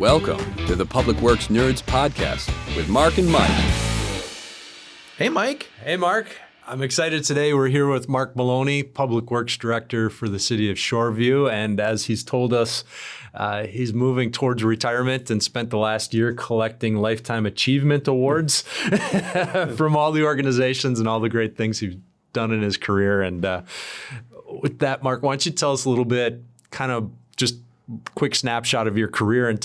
Welcome to the Public Works Nerds Podcast with Mark and Mike. Hey, Mike. Hey, Mark. I'm excited today. We're here with Mark Maloney, Public Works Director for the City of Shoreview. And as he's told us, he's moving towards retirement and spent the last year collecting Lifetime Achievement Awards from all the organizations and all the great things he's done in his career. And with that, Mark, why don't you tell us a little bit, kind of just quick snapshot of your career, and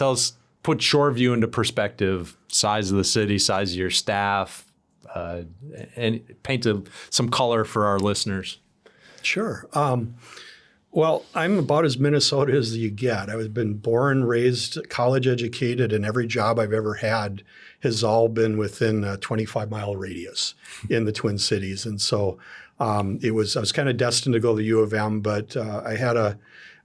put Shoreview into perspective, size of the city, size of your staff, and paint some color for our listeners. Sure. Well, I'm about as Minnesota as you get. I've been born, raised, college educated, and every job I've ever had has all been within a 25-mile radius in the Twin Cities. And so I was kind of destined to go to the U of M, but I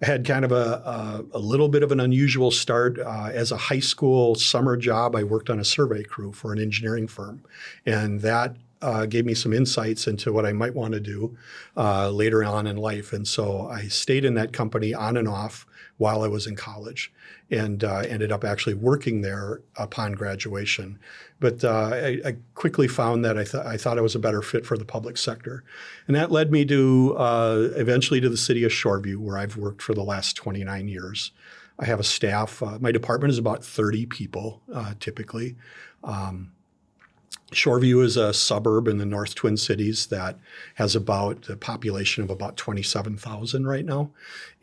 had kind of a little bit of an unusual start. As a high school summer job, I worked on a survey crew for an engineering firm. And that gave me some insights into what I might want to do later on in life. And so I stayed in that company on and off while I was in college, and ended up actually working there upon graduation. But I quickly found that I thought I was a better fit for the public sector. And that led me to eventually to the City of Shoreview, where I've worked for the last 29 years. I have a staff. My department is about 30 people typically. Shoreview is a suburb in the North Twin Cities that has about a population of about 27,000 right now.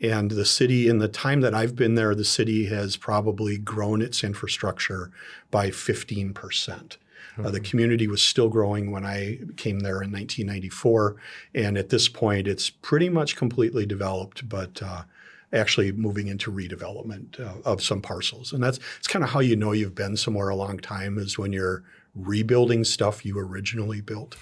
And the city, in the time that I've been there, the city has probably grown its infrastructure by 15%. Mm-hmm. The community was still growing when I came there in 1994. And at this point, it's pretty much completely developed, but actually moving into redevelopment of some parcels. And it's kind of how you know you've been somewhere a long time, is when you're rebuilding stuff you originally built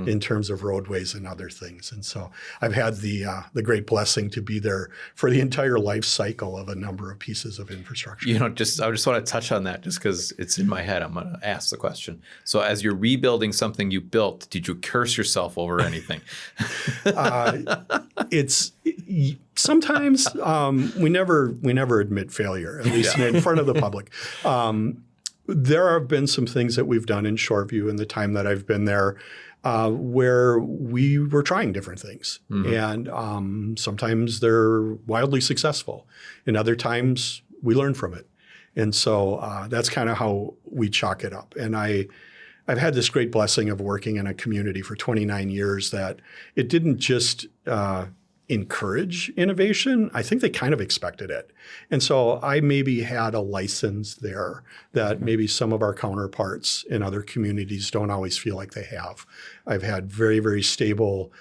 in terms of roadways and other things. And so I've had the great blessing to be there for the entire life cycle of a number of pieces of infrastructure. I just want to touch on that just because it's in my head. I'm going to ask the question. So as you're rebuilding something you built, did you curse yourself over anything? It's sometimes we never admit failure, at least in front of the public. There have been some things that we've done in Shoreview in the time that I've been there where we were trying different things. Mm-hmm. And sometimes they're wildly successful. And other times we learn from it. And so that's kind of how we chalk it up. And I've had this great blessing of working in a community for 29 years that it didn't just encourage innovation. I think they kind of expected it. And so I maybe had a license there that maybe some of our counterparts in other communities don't always feel like they have. I've had very, very stable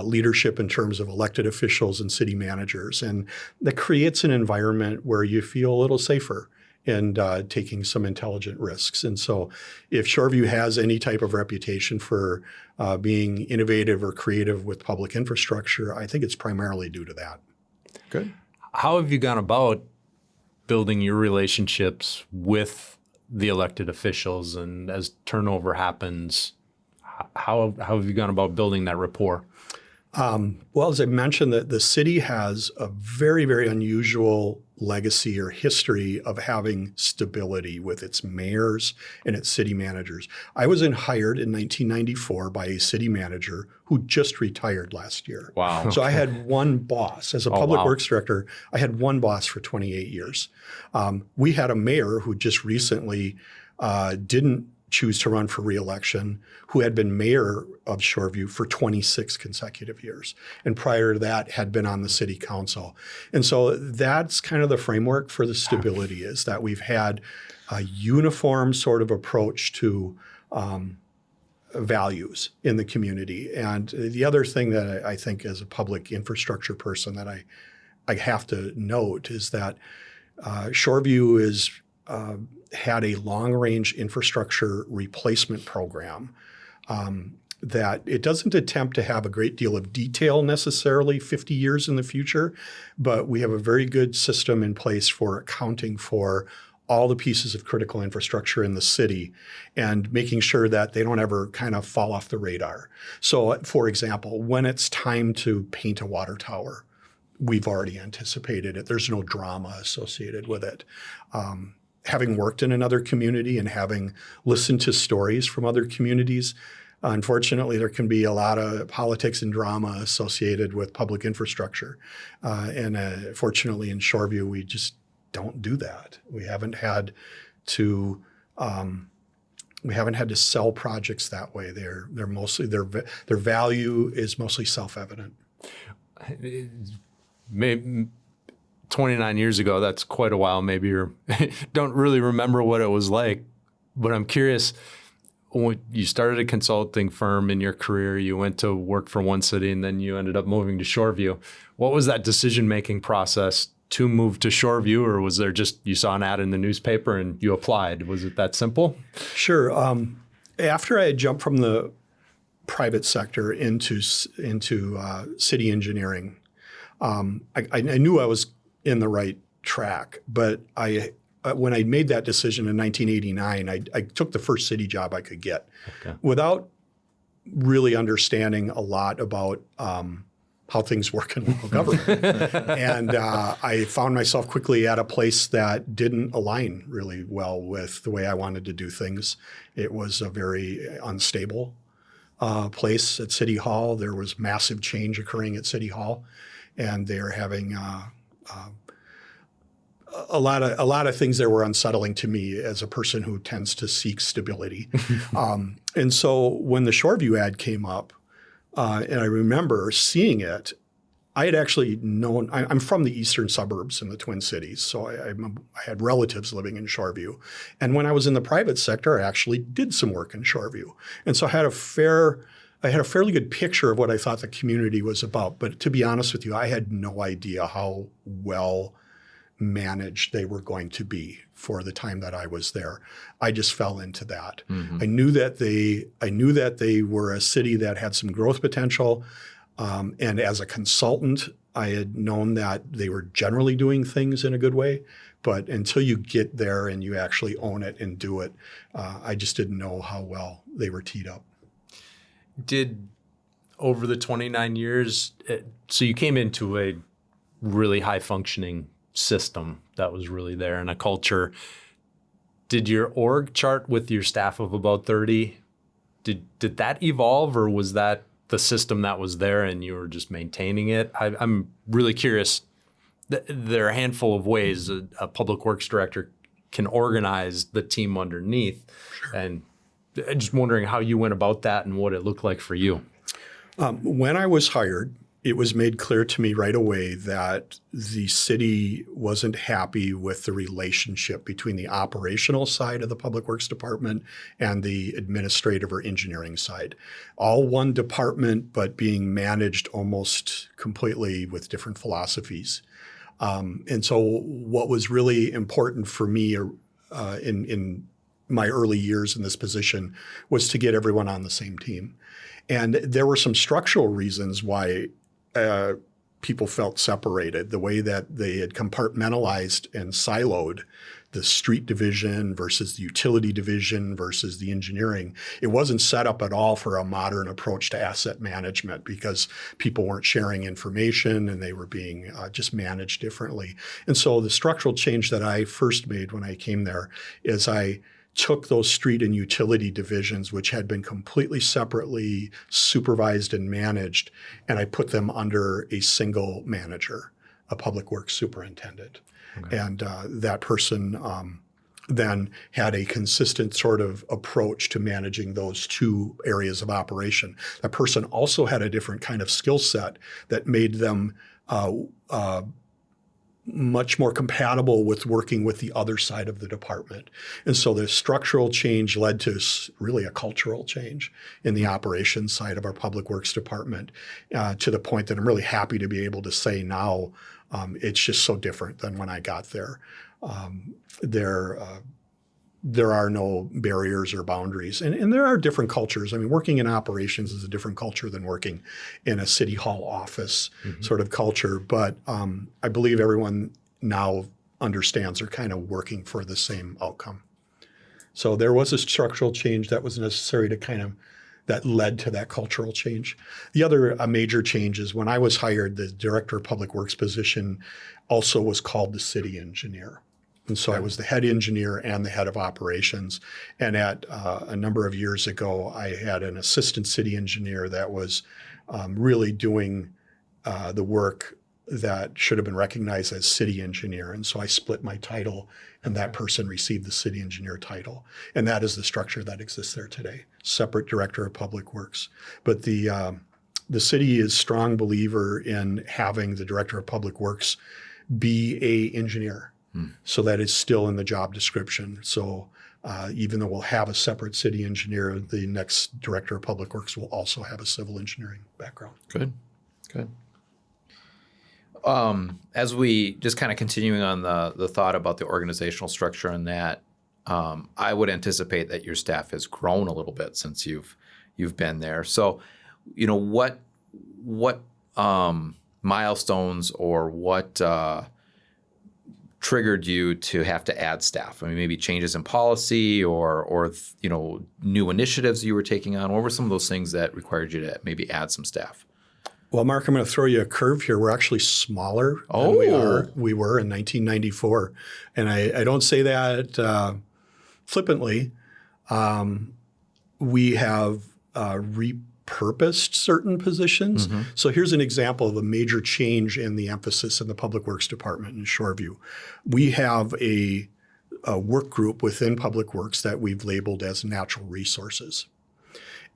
leadership in terms of elected officials and city managers. And that creates an environment where you feel a little safer and taking some intelligent risks. And so if Shoreview has any type of reputation for being innovative or creative with public infrastructure, I think it's primarily due to that. Good. How have you gone about building your relationships with the elected officials? And as turnover happens, how have you gone about building that rapport? Well, as I mentioned, the city has a very, very unusual legacy or history of having stability with its mayors and its city managers. I was hired in 1994 by a city manager who just retired last year. Wow. So I had one boss. As a public works director, I had one boss for 28 years. We had a mayor who just recently didn't choose to run for re-election, who had been mayor of Shoreview for 26 consecutive years. And prior to that had been on the city council. And so that's kind of the framework for the stability, is that we've had a uniform sort of approach to values in the community. And the other thing that I think as a public infrastructure person that I have to note is that Shoreview is had a long-range infrastructure replacement program that it doesn't attempt to have a great deal of detail necessarily 50 years in the future, but we have a very good system in place for accounting for all the pieces of critical infrastructure in the city and making sure that they don't ever kind of fall off the radar. So, for example, when it's time to paint a water tower, we've already anticipated it. There's no drama associated with it. having worked in another community and having listened to stories from other communities, unfortunately, there can be a lot of politics and drama associated with public infrastructure. Fortunately, in Shoreview, we just don't do that. We haven't had to sell projects that way. They're mostly their value is mostly self-evident. Maybe 29 years ago, that's quite a while. Maybe you don't really remember what it was like, but I'm curious. When you started a consulting firm in your career, you went to work for one city, and then you ended up moving to Shoreview. What was that decision-making process to move to Shoreview, or was there just you saw an ad in the newspaper and you applied? Was it that simple? Sure. After I had jumped from the private sector into city engineering, I knew I was in the right track, but when I made that decision in 1989, I took the first city job I could get without really understanding a lot about how things work in local government. And I found myself quickly at a place that didn't align really well with the way I wanted to do things. It was a very unstable place at City Hall. There was massive change occurring at City Hall, and they're having a lot of things that were unsettling to me as a person who tends to seek stability. And so when the Shoreview ad came up, and I remember seeing it, I had actually known, I'm from the eastern suburbs in the Twin Cities, so I had relatives living in Shoreview. And when I was in the private sector, I actually did some work in Shoreview. And so I had a fairly good picture of what I thought the community was about. But to be honest with you, I had no idea how well managed they were going to be for the time that I was there. I just fell into that. Mm-hmm. I knew that they were a city that had some growth potential. And as a consultant, I had known that they were generally doing things in a good way. But until you get there and you actually own it and do it, I just didn't know how well they were teed up. Did over the 29 years, so you came into a really high functioning system that was really there and a culture. Did your org chart with your staff of about 30, did that evolve, or was that the system that was there and you were just maintaining it? I'm really curious. There are a handful of ways a public works director can organize the team underneath. Sure. And I'm just wondering how you went about that and what it looked like for you. When I was hired, it was made clear to me right away that the city wasn't happy with the relationship between the operational side of the Public Works Department and the administrative or engineering side. All one department, but being managed almost completely with different philosophies. And so what was really important for me in my early years in this position was to get everyone on the same team. And there were some structural reasons why people felt separated, the way that they had compartmentalized and siloed the street division versus the utility division versus the engineering. It wasn't set up at all for a modern approach to asset management because people weren't sharing information and they were being just managed differently. And so the structural change that I first made when I came there is I took those street and utility divisions, which had been completely separately supervised and managed, and I put them under a single manager, a public works superintendent. Okay. And that person then had a consistent sort of approach to managing those two areas of operation. That person also had a different kind of skill set that made them much more compatible with working with the other side of the department. And so the structural change led to really a cultural change in the operations side of our public works department, to the point that I'm really happy to be able to say now it's just so different than when I got there. There are no barriers or boundaries. And there are different cultures. I mean, working in operations is a different culture than working in a city hall office sort of culture. But I believe everyone now understands they're kind of working for the same outcome. So there was a structural change that was necessary that led to that cultural change. The other major change is when I was hired, the director of public works position also was called the city engineer. And so I was the head engineer and the head of operations. And at a number of years ago, I had an assistant city engineer that was really doing the work that should have been recognized as city engineer. And so I split my title, and that person received the city engineer title. And that is the structure that exists there today, separate director of public works. But the city is a strong believer in having the director of public works be a engineer. So that is still in the job description. So even though we'll have a separate city engineer, the next director of public works will also have a civil engineering background. Good. As we just kind of continuing on the thought about the organizational structure and that, I would anticipate that your staff has grown a little bit since you've been there. So, what milestones or what triggered you to have to add staff? I mean, maybe changes in policy or new initiatives you were taking on. What were some of those things that required you to maybe add some staff? Well, Mark, I'm going to throw you a curve here. We're actually smaller than we were in 1994. And I don't say that flippantly. We have repurposed certain positions. Mm-hmm. So here's an example of a major change in the emphasis in the Public Works Department in Shoreview. We have a work group within Public Works that we've labeled as natural resources.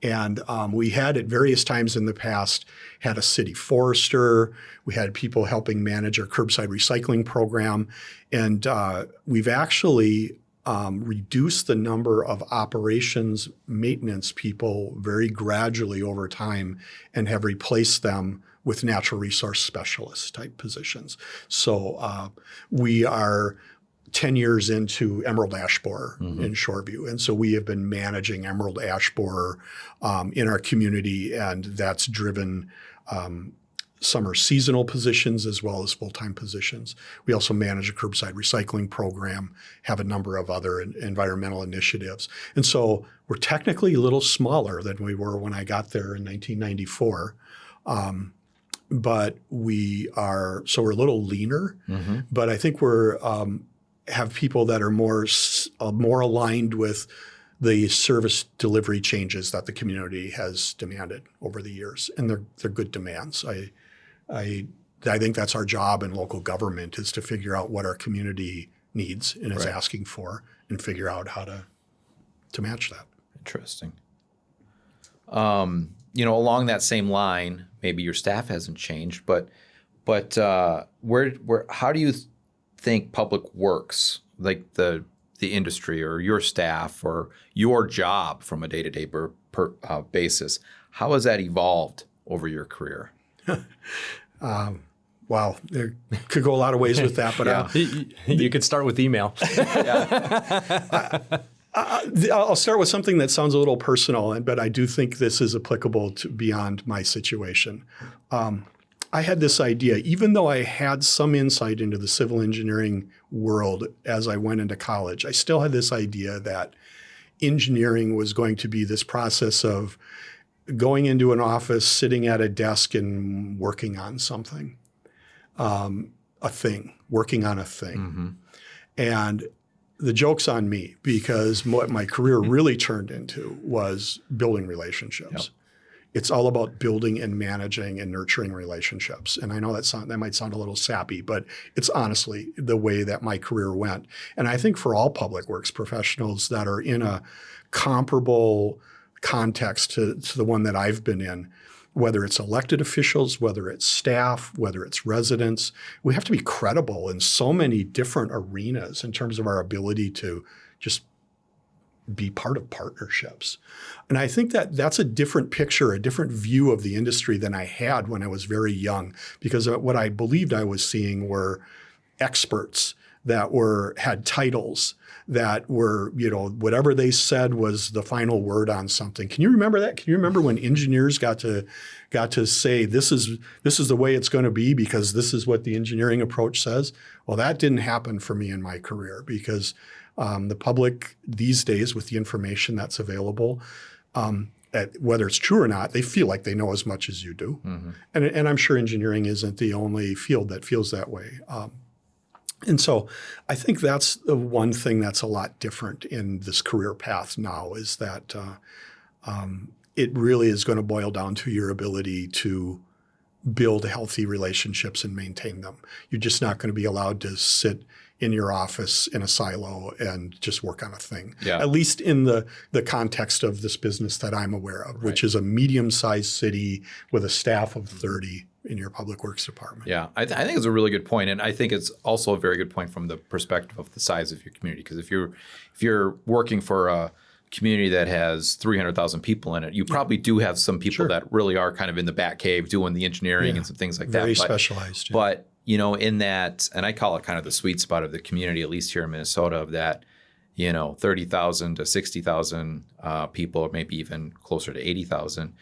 And we had at various times in the past had a city forester. We had people helping manage our curbside recycling program. And we've actually reduced the number of operations maintenance people very gradually over time and have replaced them with natural resource specialist type positions. So we are 10 years into emerald ash borer in Shoreview. And so we have been managing emerald ash borer in our community, and that's driven some are seasonal positions as well as full-time positions. We also manage a curbside recycling program, have a number of other environmental initiatives. And so we're technically a little smaller than we were when I got there in 1994. But we're a little leaner, but I think we're have people that are more aligned with the service delivery changes that the community has demanded over the years, and they're good demands. I think that's our job in local government, is to figure out what our community needs and is asking for, and figure out how to match that. Interesting. Along that same line, maybe your staff hasn't changed, but how do you think Public Works, like the industry or your staff or your job from a day-to-day basis, how has that evolved over your career? Wow, there could go a lot of ways with that, but you could start with email. I'll start with something that sounds a little personal, but I do think this is applicable to beyond my situation. I had this idea, even though I had some insight into the civil engineering world as I went into college, I still had this idea that engineering was going to be this process of going into an office, sitting at a desk and working on something, working on a thing. And the joke's on me, because what my career really turned into was building relationships. It's all about building and managing and nurturing relationships. And I know that might sound a little sappy, but it's honestly the way that my career went. And I think for all public works professionals that are in a comparable context to the one that I've been in, whether it's elected officials, whether it's staff, whether it's residents, we have to be credible in so many different arenas in terms of our ability to just be part of partnerships. And I think that that's a different picture, a different view of the industry than I had when I was very young, because what I believed I was seeing were experts that had titles that were, whatever they said was the final word on something. Can you remember that? Can you remember when engineers got to say, this is the way it's going to be because this is what the engineering approach says? Well, that didn't happen for me in my career, because the public these days, with the information that's available, whether it's true or not, they feel like they know as much as you do. And I'm sure engineering isn't the only field that feels that way. And so I think that's the one thing that's a lot different in this career path now is that it really is going to boil down to your ability to build healthy relationships and maintain them. You're just not going to be allowed to sit in your office in a silo and just work on a thing. Yeah. At least in the context of this business that I'm aware of, which is a medium-sized city with a staff of 30 in your public works department. Yeah, I think it's a really good point, and I think it's also a very good point from the perspective of the size of your community. Because if you're working for a community that has 300,000 people in it, you probably do have some people that really are kind of in the back cave doing the engineering and some things like Very that. specialized. But in that, and I call it kind of the sweet spot of the community, at least here in Minnesota, of that 30,000 to 60,000 people, or maybe even closer to 80,000.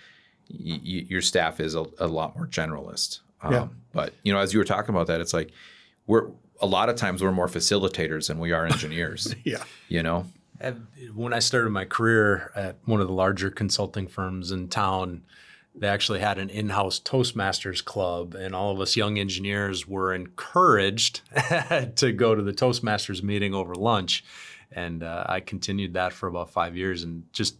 Your staff is a lot more generalist. But, as you were talking about that, it's like a lot of times we're more facilitators than we are engineers. When I started my career at one of the larger consulting firms in town, they actually had an in-house Toastmasters club, and all of us young engineers were encouraged to go to the Toastmasters meeting over lunch. And I continued that for about 5 years, and just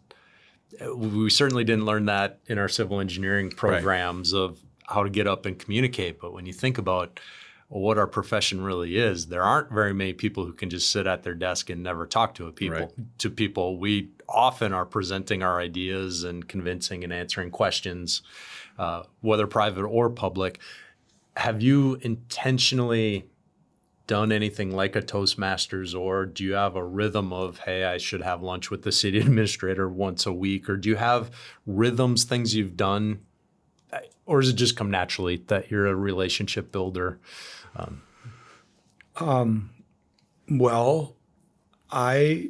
we certainly didn't learn that in our civil engineering programs of how to get up and communicate. But when you think about what our profession really is, there aren't very many people who can just sit at their desk and never talk to people. We often are presenting our ideas and convincing and answering questions, whether private or public. Have you intentionally done anything like a Toastmasters, or do you have a rhythm of, hey, I should have lunch with the city administrator once a week? Or do you have rhythms, things you've done? Or does it just come naturally that you're a relationship builder? Well, I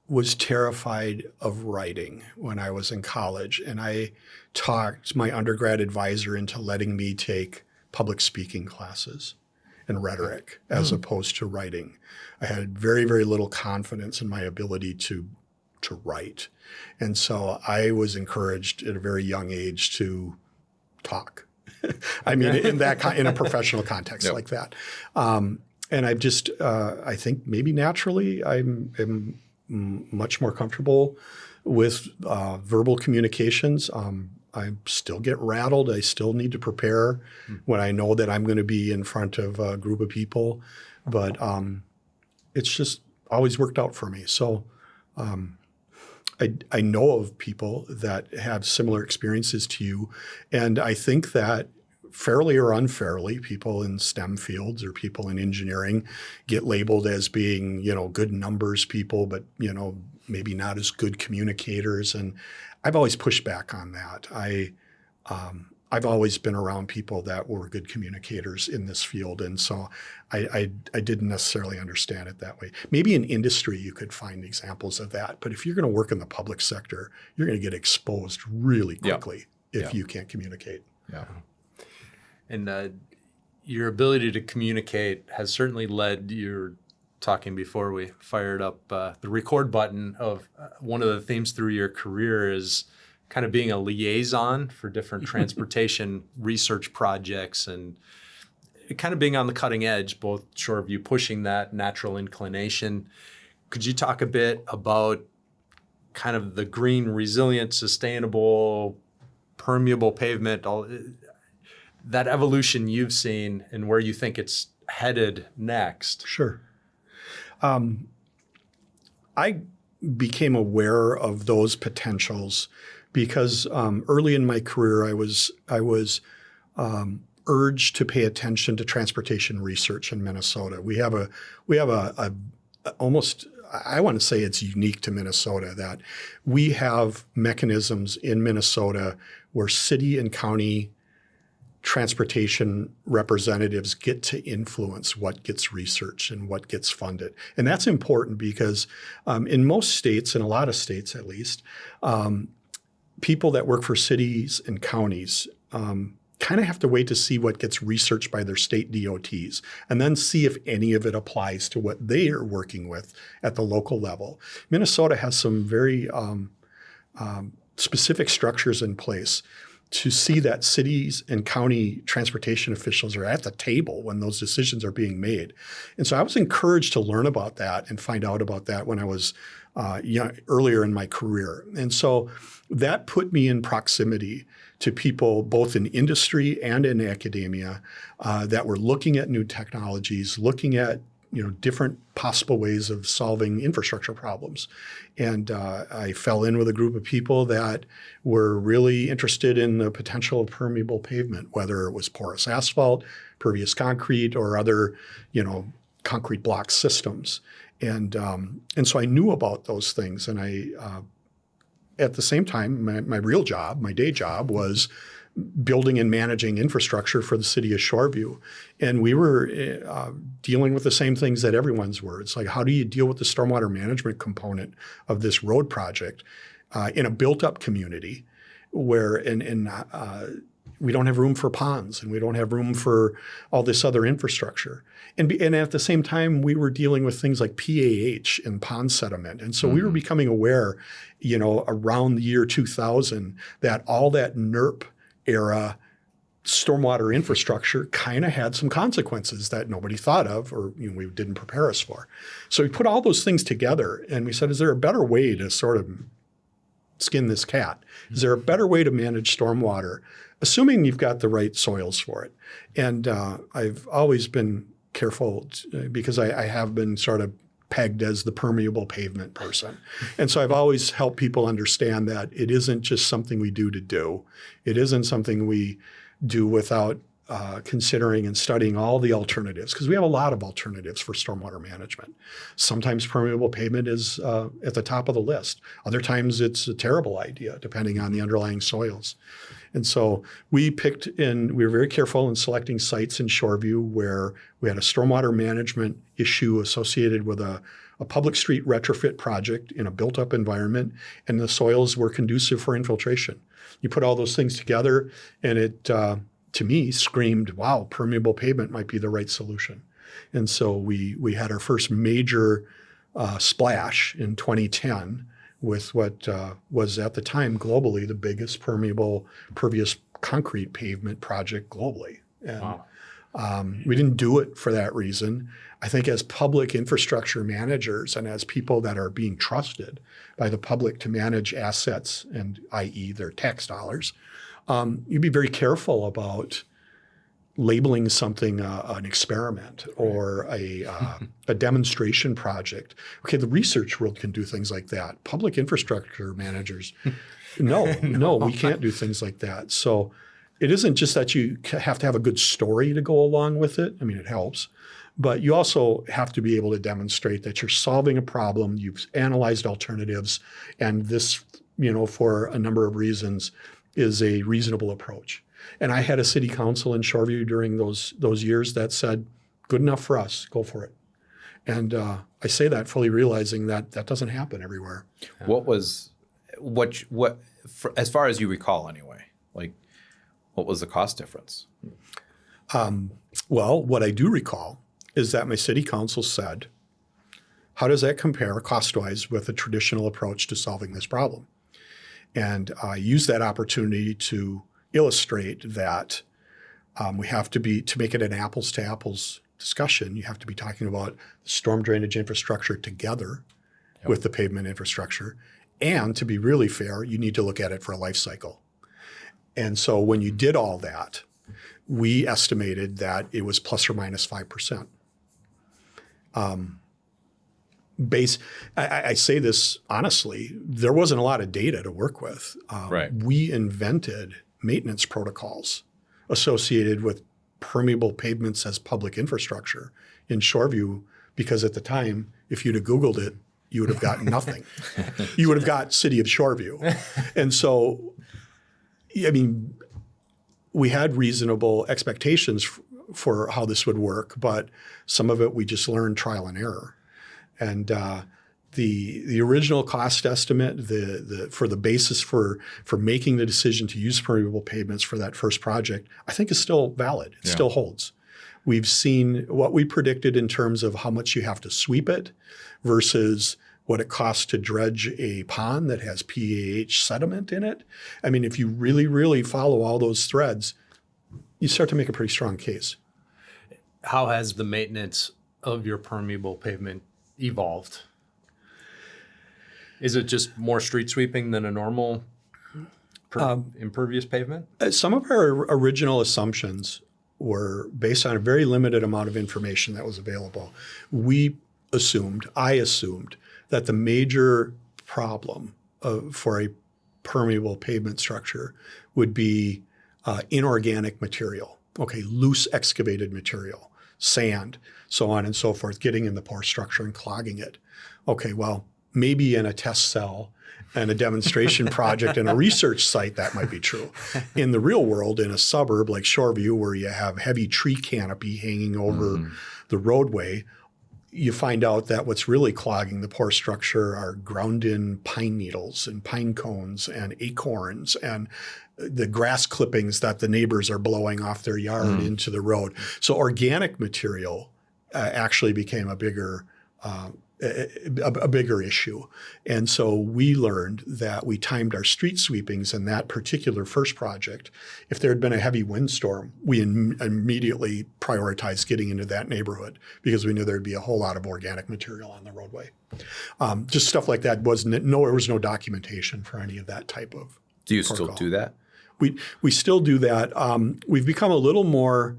was terrified of writing when I was in college, and I talked my undergrad advisor into letting me take public speaking classes and rhetoric as opposed to writing. I had very, very little confidence in my ability to write. And so I was encouraged at a very young age to talk. I mean, in a professional context like that. And I've just, I think maybe naturally I'm much more comfortable with verbal communications. I still get rattled. I still need to prepare when I know that I'm going to be in front of a group of people. But it's just always worked out for me. So I know of people that have similar experiences to you. And I think that fairly or unfairly, people in STEM fields or people in engineering get labeled as being, good numbers people, but, maybe not as good communicators. And I've always pushed back on that. I've always been around people that were good communicators in this field. And so I didn't necessarily understand it that way. Maybe in industry, you could find examples of that. But if you're going to work in the public sector, you're going to get exposed really quickly if you can't communicate. Yeah. And your ability to communicate has certainly led, you're talking before we fired up the record button, of one of the themes through your career is kind of being a liaison for different transportation research projects and kind of being on the cutting edge, both Shoreview pushing that natural inclination. Could you talk a bit about kind of the green, resilient, sustainable, permeable pavement, all that evolution you've seen and where you think it's headed next? Sure. I became aware of those potentials because early in my career, I was urged to pay attention to transportation research in Minnesota. We have a almost, I want to say it's unique to Minnesota, that we have mechanisms in Minnesota where city and county transportation representatives get to influence what gets researched and what gets funded. And that's important because in most states, in a lot of states at least, people that work for cities and counties kind of have to wait to see what gets researched by their state DOTs and then see if any of it applies to what they are working with at the local level. Minnesota has some very specific structures in place to see that cities and county transportation officials are at the table when those decisions are being made. And so I was encouraged to learn about that and find out about that when I was earlier in my career. And so that put me in proximity to people both in industry and in academia that were looking at new technologies, looking at different possible ways of solving infrastructure problems. And I fell in with a group of people that were really interested in the potential of permeable pavement, whether it was porous asphalt, pervious concrete, or other, concrete block systems. And so I knew about those things. And I, at the same time, my real job, my day job was building and managing infrastructure for the City of Shoreview. And we were dealing with the same things that everyone's were. It's like, how do you deal with the stormwater management component of this road project in a built-up community where we don't have room for ponds and we don't have room for all this other infrastructure. And at the same time, we were dealing with things like PAH and pond sediment. And so we were becoming aware, around the year 2000, that all that NERP era stormwater infrastructure kind of had some consequences that nobody thought of or we didn't prepare us for. So we put all those things together and we said, is there a better way to sort of skin this cat? Is there a better way to manage stormwater, assuming you've got the right soils for it? And I've always been careful because I have been sort of pegged as the permeable pavement person. And so I've always helped people understand that it isn't just something we do to do. It isn't something we do without considering and studying all the alternatives, because we have a lot of alternatives for stormwater management. Sometimes permeable pavement is at the top of the list. Other times it's a terrible idea, depending on the underlying soils. And so we were very careful in selecting sites in Shoreview where we had a stormwater management issue associated with a public street retrofit project in a built-up environment, and the soils were conducive for infiltration. You put all those things together, and it, to me, screamed, wow, permeable pavement might be the right solution. And so we had our first major splash in 2010 with what was at the time globally the biggest pervious concrete pavement project globally. And wow. We didn't do it for that reason. I think as public infrastructure managers and as people that are being trusted by the public to manage assets, and i.e. their tax dollars, you'd be very careful about labeling something an experiment or a demonstration project. Okay, the research world can do things like that. Public infrastructure managers, no, we can't do things like that. So it isn't just that you have to have a good story to go along with it. I mean, it helps. But you also have to be able to demonstrate that you're solving a problem, you've analyzed alternatives, and this, for a number of reasons, is a reasonable approach. And I had a city council in Shoreview during those years that said, good enough for us, go for it. And I say that fully realizing that that doesn't happen everywhere. What as far as you recall anyway, like what was the cost difference? Well, what I do recall is that my city council said, how does that compare cost-wise with a traditional approach to solving this problem? And I used that opportunity to illustrate that we have to make it an apples to apples discussion. You have to be talking about the storm drainage infrastructure together with the pavement infrastructure. And to be really fair, you need to look at it for a life cycle. And so when you did all that, we estimated that it was plus or minus 5%. I say this honestly, there wasn't a lot of data to work with. Right. We invented maintenance protocols associated with permeable pavements as public infrastructure in Shoreview, because at the time, if you'd have Googled it, you would have gotten nothing. You would have got City of Shoreview. And so, I mean, we had reasonable expectations for how this would work, but some of it we just learned trial and error. And the original cost estimate, for the basis for making the decision to use permeable pavements for that first project, I think is still valid. It still holds. We've seen what we predicted in terms of how much you have to sweep it versus what it costs to dredge a pond that has PAH sediment in it. I mean, if you really, really follow all those threads, you start to make a pretty strong case. How has the maintenance of your permeable pavement evolved? Is it just more street sweeping than a normal impervious pavement? Some of our original assumptions were based on a very limited amount of information that was available. I assumed, that the major problem for a permeable pavement structure would be inorganic material, loose excavated material, sand, so on and so forth, getting in the pore structure and clogging it. Okay, well, maybe in a test cell and a demonstration project and a research site, that might be true. In the real world, in a suburb like Shoreview, where you have heavy tree canopy hanging over the roadway, you find out that what's really clogging the pore structure are ground-in pine needles and pine cones and acorns and the grass clippings that the neighbors are blowing off their yard into the road. So organic material actually became a bigger issue. And so we learned that we timed our street sweepings in that particular first project. If there had been a heavy windstorm, we immediately prioritized getting into that neighborhood because we knew there'd be a whole lot of organic material on the roadway. Just stuff like that. There was no documentation for any of that type of Do you protocol. still do that? We still do that. We've become a little more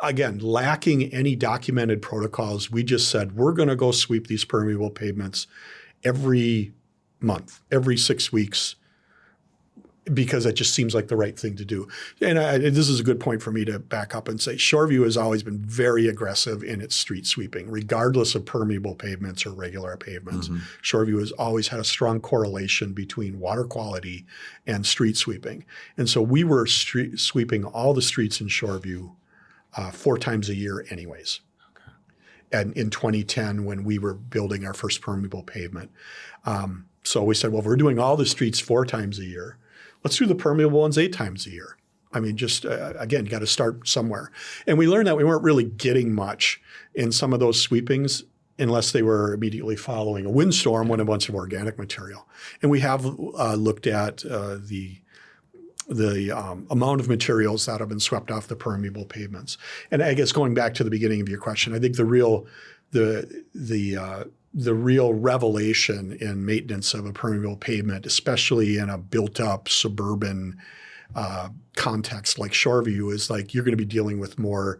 again, lacking any documented protocols. We just said, we're going to go sweep these permeable pavements every month, every 6 weeks, because it just seems like the right thing to do. And this is a good point for me to back up and say, Shoreview has always been very aggressive in its street sweeping, regardless of permeable pavements or regular pavements. Shoreview has always had a strong correlation between water quality and street sweeping. And so we were sweeping all the streets in Shoreview 4 times a year anyways. Okay. And in 2010, when we were building our first permeable pavement. So we said, well, if we're doing all the streets 4 times a year, let's do the permeable ones 8 times a year. I mean, just again, you got to start somewhere. And we learned that we weren't really getting much in some of those sweepings unless they were immediately following a windstorm and a bunch of organic material. And we have looked at the amount of materials that have been swept off the permeable pavements. And I guess going back to the beginning of your question, I think the real revelation in maintenance of a permeable pavement, especially in a built-up suburban context like Shoreview, is like you're going to be dealing with more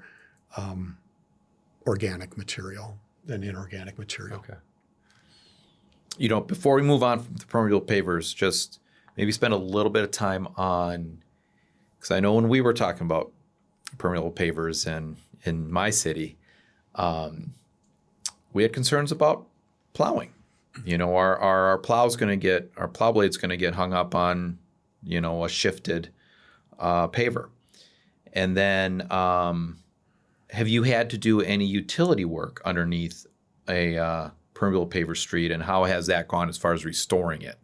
organic material than inorganic material. Okay. Before we move on from the permeable pavers, just maybe spend a little bit of time on, because I know when we were talking about permeable pavers in my city, we had concerns about plowing. Our plow blade's going to get hung up on, a shifted paver. And then have you had to do any utility work underneath a permeable paver street, and how has that gone as far as restoring it?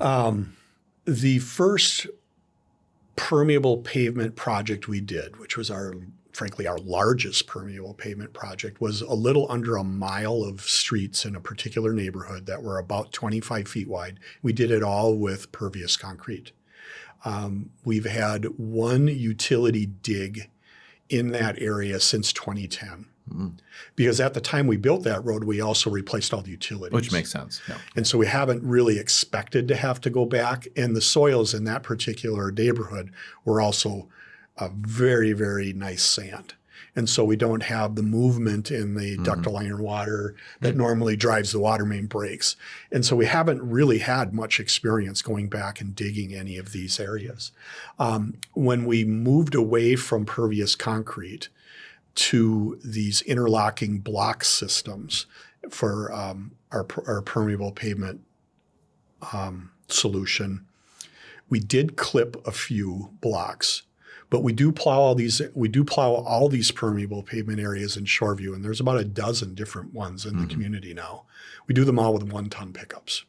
The first permeable pavement project we did, which was frankly our largest permeable pavement project, was a little under a mile of streets in a particular neighborhood that were about 25 feet wide. We did it all with pervious concrete. We've had one utility dig in that area since 2010. Because at the time we built that road, we also replaced all the utilities. Which makes sense. Yeah. And so we haven't really expected to have to go back. And the soils in that particular neighborhood were also a very, very nice sand. And so we don't have the movement in the ductile iron water that normally drives the water main breaks. And so we haven't really had much experience going back and digging any of these areas. When we moved away from pervious concrete to these interlocking block systems for our permeable pavement solution, we did clip a few blocks, but we do plow all these permeable pavement areas in Shoreview, and there's about a dozen different ones in the community now. We do them all with 1-ton pickups.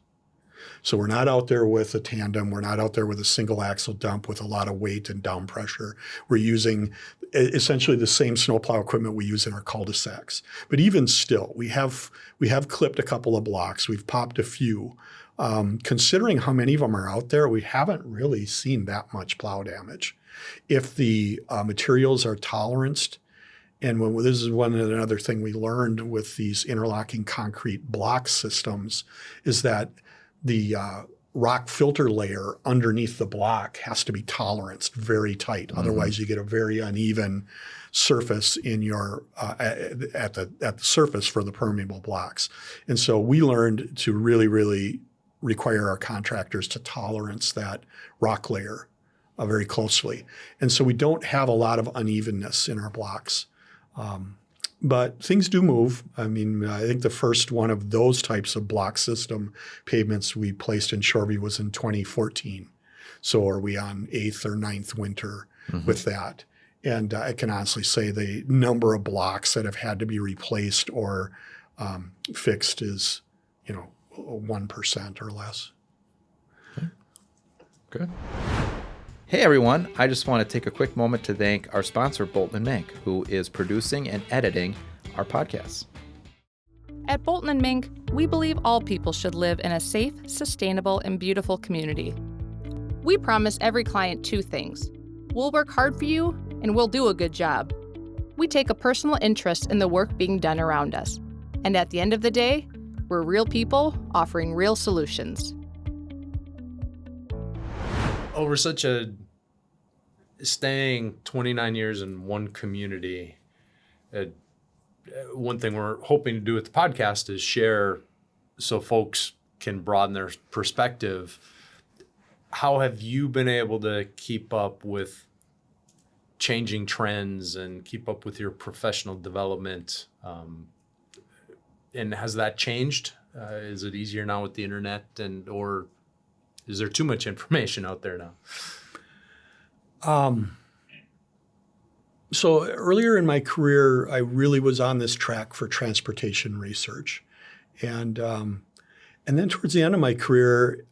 So we're not out there with a tandem. We're not out there with a single axle dump with a lot of weight and down pressure. We're using essentially the same snowplow equipment we use in our cul-de-sacs. But even still, we have clipped a couple of blocks. We've popped a few. Considering how many of them are out there, we haven't really seen that much plow damage. If the materials are toleranced, and this is another thing we learned with these interlocking concrete block systems, is that the rock filter layer underneath the block has to be toleranced very tight. Otherwise, you get a very uneven surface in your at the surface for the permeable blocks. And so we learned to really require our contractors to tolerance that rock layer very closely. And so we don't have a lot of unevenness in our blocks. But things do move. I mean, I think the first one of those types of block system pavements we placed in Shoreview was in 2014. So are we on 8th or 9th winter with that? And I can honestly say the number of blocks that have had to be replaced or fixed is, 1% or less. Good. Hey everyone, I just want to take a quick moment to thank our sponsor, Bolton & Mink, who is producing and editing our podcasts. At Bolton & Mink, we believe all people should live in a safe, sustainable, and beautiful community. We promise every client two things. We'll work hard for you, and we'll do a good job. We take a personal interest in the work being done around us. And at the end of the day, we're real people offering real solutions. Over staying 29 years in one community, one thing we're hoping to do with the podcast is share so folks can broaden their perspective. How have you been able to keep up with changing trends and keep up with your professional development? And has that changed? Is it easier now with the internet or is there too much information out there now? So earlier in my career, I really was on this track for transportation research. And then towards the end of my career,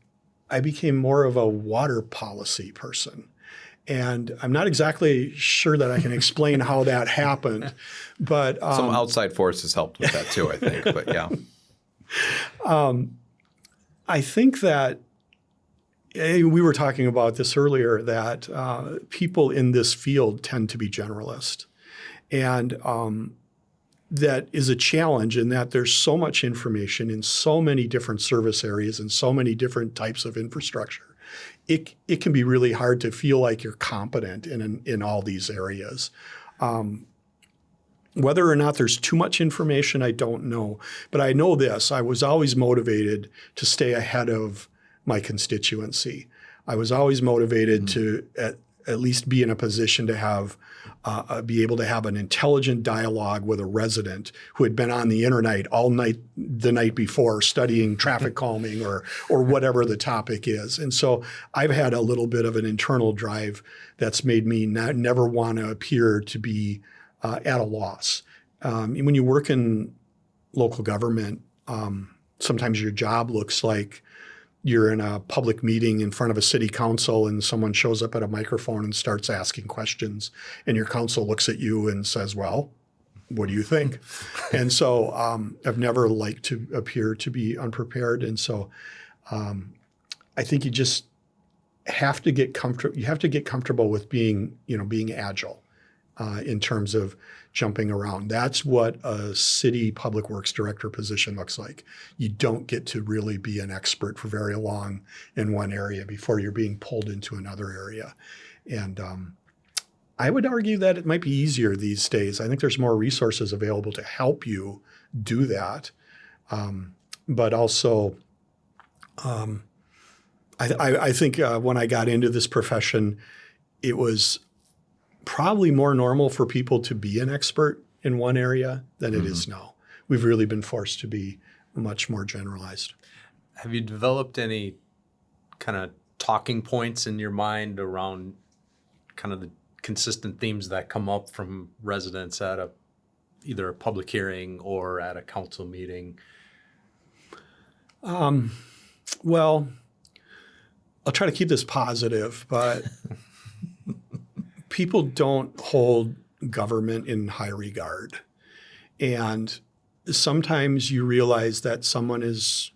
I became more of a water policy person. And I'm not exactly sure that I can explain how that happened, but some outside forces helped with that too, I think, but yeah. I think that we were talking about this earlier, that people in this field tend to be generalist. And that is a challenge in that there's so much information in so many different service areas and so many different types of infrastructure. It can be really hard to feel like you're competent in all these areas. Whether or not there's too much information, I don't know. But I know this, I was always motivated to stay ahead of my constituency. I was always motivated to at least be in a position to have be able to have an intelligent dialogue with a resident who had been on the internet all night the night before studying traffic calming or whatever the topic is. And so I've had a little bit of an internal drive that's made me never want to appear to be at a loss. When you work in local government, sometimes your job looks like you're in a public meeting in front of a city council and someone shows up at a microphone and starts asking questions, and your council looks at you and says, well, what do you think? And so I've never liked to appear to be unprepared. And so I think you just have to get comfortable. You have to get comfortable with being agile in terms of jumping around. That's what a city public works director position looks like. You don't get to really be an expert for very long in one area before you're being pulled into another area. And I would argue that it might be easier these days. I think there's more resources available to help you do that. But also, I think when I got into this profession, it was probably more normal for people to be an expert in one area than it is now. We've really been forced to be much more generalized. Have you developed any kind of talking points in your mind around kind of the consistent themes that come up from residents at either a public hearing or at a council meeting? Well, I'll try to keep this positive, but people don't hold government in high regard. And sometimes you realize that someone is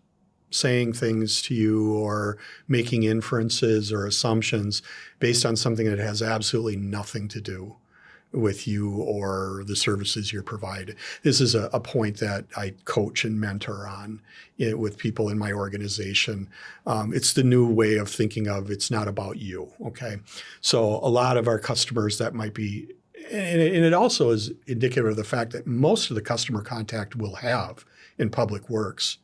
saying things to you or making inferences or assumptions based on something that has absolutely nothing to do with you or the services you're providing. This is a point that I coach and mentor on with people in my organization. It's the new way of thinking of it's not about you, okay? So a lot of our customers that might be, and it also is indicative of the fact that most of the customer contact we'll have in public works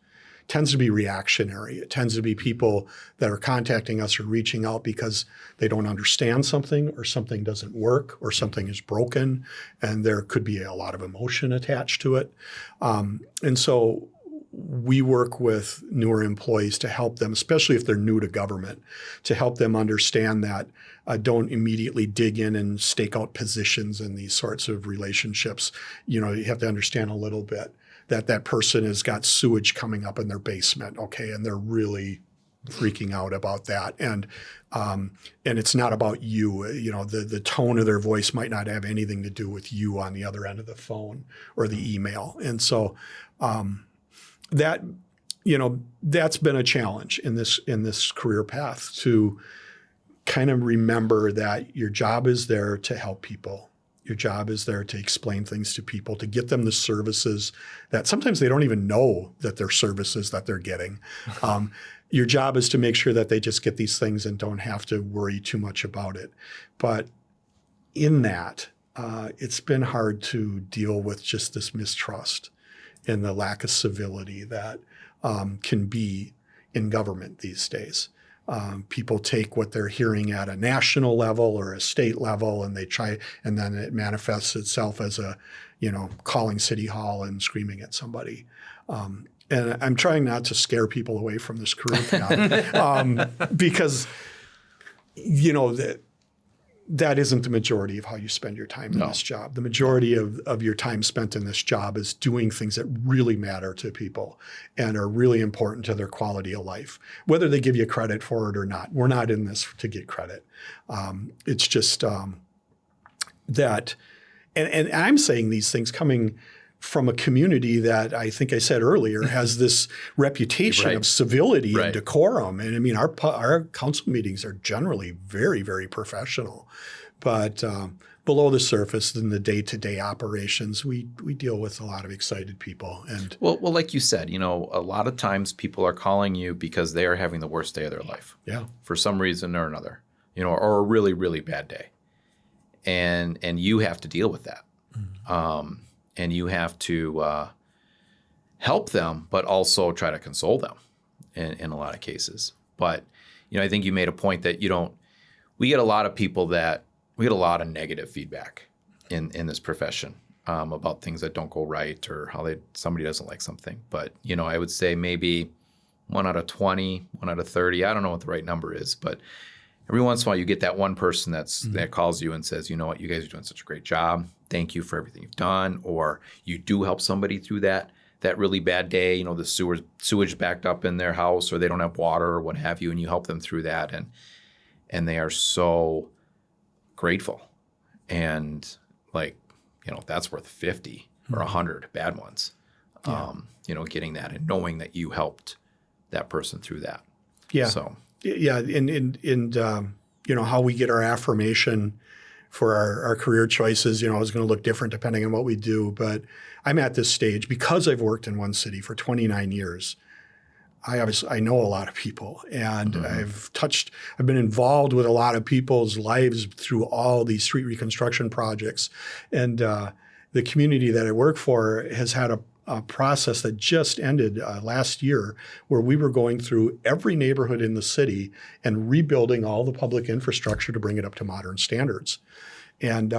tends to be reactionary. It tends to be people that are contacting us or reaching out because they don't understand something or something doesn't work or something is broken, and there could be a lot of emotion attached to it. And so we work with newer employees to help them, especially if they're new to government, to help them understand that don't immediately dig in and stake out positions in these sorts of relationships. You know, you have to understand a little bit that person has got sewage coming up in their basement, okay, and they're really freaking out about that. And it's not about you. You know, the tone of their voice might not have anything to do with you on the other end of the phone or the email. And so that, you know, that's been a challenge in this career path, to kind of remember that your job is there to help people. Your job is there to explain things to people, to get them the services that sometimes they don't even know that they're services that they're getting. Your job is to make sure that they just get these things and don't have to worry too much about it. But in that, it's been hard to deal with just this mistrust and the lack of civility that can be in government these days. People take what they're hearing at a national level or a state level, and they try, and then it manifests itself as calling City Hall and screaming at somebody. And I'm trying not to scare people away from this career path because, you know, that isn't the majority of how you spend your time in this job. The majority of your time spent in this job is doing things that really matter to people and are really important to their quality of life, whether they give you credit for it or not. We're not in this to get credit. It's just that, and I'm saying these things coming from a community that I think I said earlier has this reputation of civility and decorum. And I mean, our council meetings are generally very, very professional. But below the surface, in the day-to-day operations, we deal with a lot of excited people. And well, like you said, you know, a lot of times people are calling you because they are having the worst day of their life. Yeah. For some reason or another, you know, or a really, really bad day. And you have to deal with that. Mm-hmm. And you have to help them, but also try to console them in a lot of cases. But, you know, I think you made a point that we get a lot of people we get a lot of negative feedback in this profession about things that don't go right or how somebody doesn't like something. But, you know, I would say maybe 1 out of 20, 1 out of 30, I don't know what the right number is, but every once in a while you get that one person that calls you and says, you know what, you guys are doing such a great job. Thank you for everything you've done. Or you do help somebody through that really bad day, you know, the sewage backed up in their house or they don't have water or what have you, and you help them through that. And they are so grateful. And like, you know, that's worth 50 or 100 bad ones, you know, getting that and knowing that you helped that person through that. Yeah. So. Yeah. And you know, how we get our affirmation for our career choices, you know, is going to look different depending on what we do. But I'm at this stage because I've worked in one city for 29 years. I know a lot of people, and I've been involved with a lot of people's lives through all these street reconstruction projects. And the community that I work for has had a process that just ended last year where we were going through every neighborhood in the city and rebuilding all the public infrastructure to bring it up to modern standards. And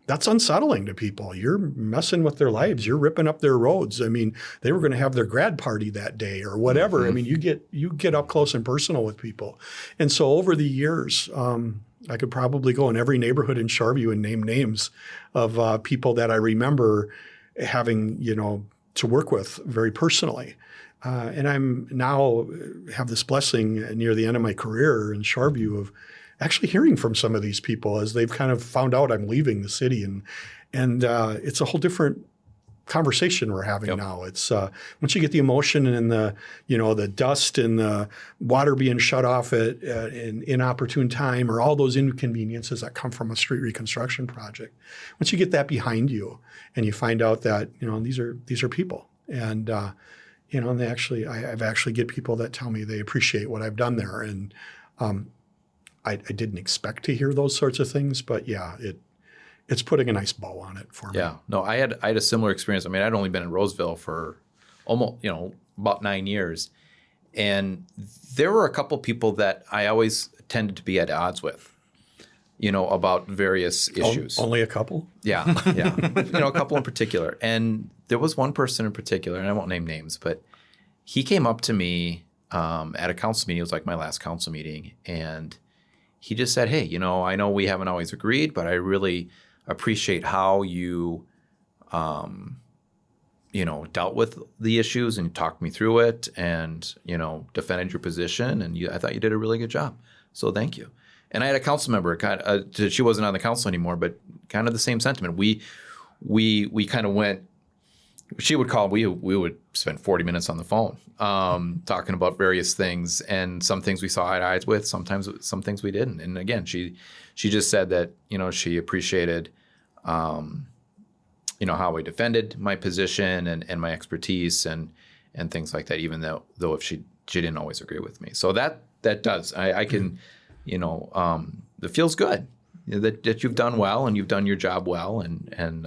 that's unsettling to people. You're messing with their lives. You're ripping up their roads. I mean, they were going to have their grad party that day or whatever. Mm-hmm. I mean, you get up close and personal with people. And so over the years, I could probably go in every neighborhood in Shoreview and name names of people that I remember having, you know, to work with very personally. And I'm now have this blessing near the end of my career in Shoreview of actually hearing from some of these people as they've kind of found out I'm leaving the city, and it's a whole different conversation we're having now. It's once you get the emotion and the dust and the water being shut off at an inopportune time, or all those inconveniences that come from a street reconstruction project. Once you get that behind you, and you find out that these are people, and and they actually I've actually get people that tell me they appreciate what I've done there, and I didn't expect to hear those sorts of things, but yeah, it's putting a nice bow on it for me. Yeah, no, I had a similar experience. I mean, I'd only been in Roseville for almost about 9 years, and there were a couple people that I always tended to be at odds with, about various issues. Only a couple? Yeah. A couple in particular, and there was one person in particular, and I won't name names, but he came up to me at a council meeting. It was like my last council meeting, and he just said, "Hey, I know we haven't always agreed, but I really appreciate how you, dealt with the issues and talked me through it, and defended your position, and I thought you did a really good job. So thank you." And I had a council member, she wasn't on the council anymore, but kind of the same sentiment. We kind of went. She would call. We would spend 40 minutes on the phone talking about various things, and some things we saw eye to eye with. Sometimes some things we didn't. And again, she just said that she appreciated how I defended my position and my expertise and things like that. Even though if she didn't always agree with me, so that does I can it feels good. That you've done well and you've done your job well, and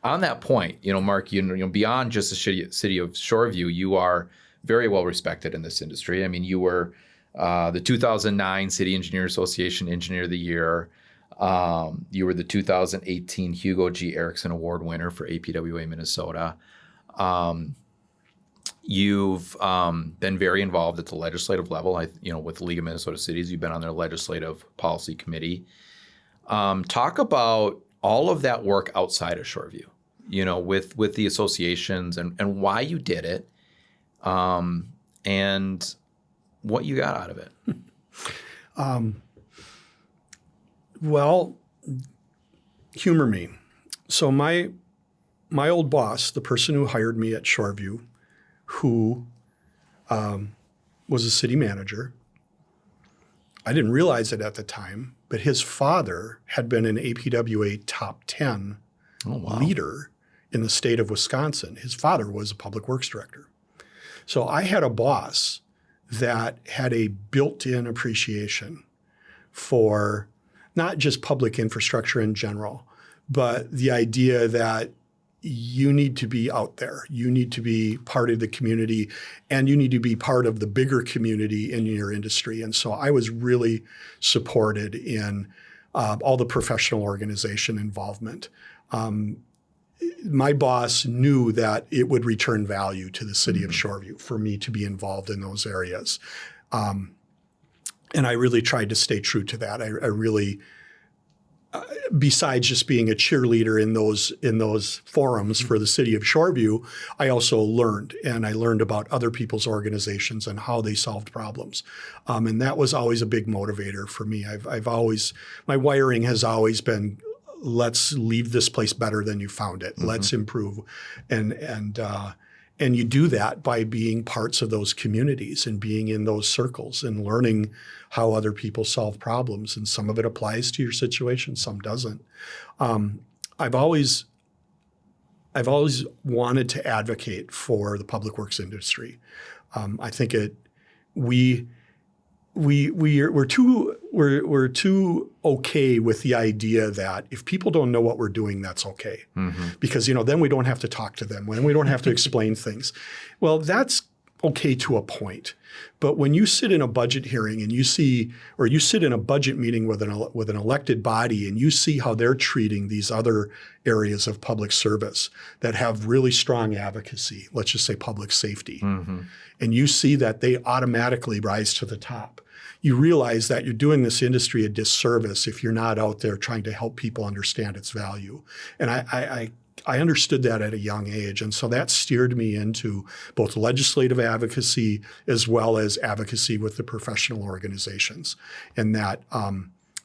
on that point, Mark, beyond just the city of Shoreview, you are very well respected in this industry. I mean, you were the 2009 City Engineer Association Engineer of the Year. You were the 2018 Hugo G. Erickson Award winner for APWA Minnesota. You've been very involved at the legislative level. With the League of Minnesota Cities, you've been on their legislative policy committee. Talk about all of that work outside of Shoreview, with the associations and why you did it, and what you got out of it. Well, humor me. So my old boss, the person who hired me at Shoreview, who was a city manager, I didn't realize it at the time, but his father had been an APWA top 10 leader in the state of Wisconsin. His father was a public works director. So I had a boss that had a built-in appreciation for not just public infrastructure in general, but the idea that you need to be out there. You need to be part of the community, and you need to be part of the bigger community in your industry. And so I was really supported in all the professional organization involvement. My boss knew that it would return value to the city of Shoreview for me to be involved in those areas. And I really tried to stay true to that. I really besides just being a cheerleader in those forums for the city of Shoreview, I also learned about other people's organizations and how they solved problems. And that was always a big motivator for me. My wiring has always been, let's leave this place better than you found it. Mm-hmm. Let's improve. And you do that by being parts of those communities and being in those circles and learning how other people solve problems. And some of it applies to your situation, some doesn't. I've always wanted to advocate for the public works industry. I think we're too okay with the idea that if people don't know what we're doing, that's okay. Mm-hmm. Because, then we don't have to talk to them, when we don't have to explain things. Well, that's okay to a point. But when you sit in a budget hearing and you sit in a budget meeting with an elected body and you see how they're treating these other areas of public service that have really strong advocacy, let's just say public safety, mm-hmm. and you see that they automatically rise to the top, you realize that you're doing this industry a disservice if you're not out there trying to help people understand its value. And I I understood that at a young age. And so that steered me into both legislative advocacy as well as advocacy with the professional organizations. And that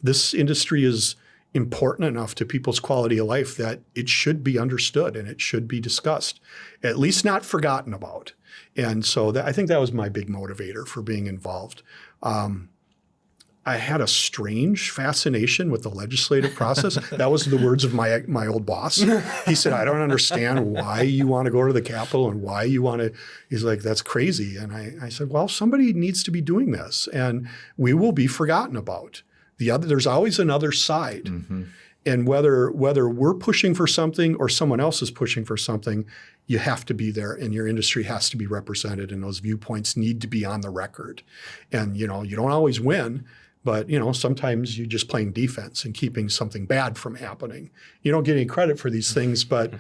this industry is important enough to people's quality of life that it should be understood and it should be discussed, at least not forgotten about. And so I think that was my big motivator for being involved. I had a strange fascination with the legislative process. That was the words of my old boss. He said, I don't understand why you want to go to the Capitol and why you want to. He's like, that's crazy. And I said, well, somebody needs to be doing this and we will be forgotten about. There's always another side. Mm-hmm. And whether we're pushing for something or someone else is pushing for something, you have to be there and your industry has to be represented and those viewpoints need to be on the record. And, you don't always win. But, sometimes you're just playing defense and keeping something bad from happening. You don't get any credit for these things, but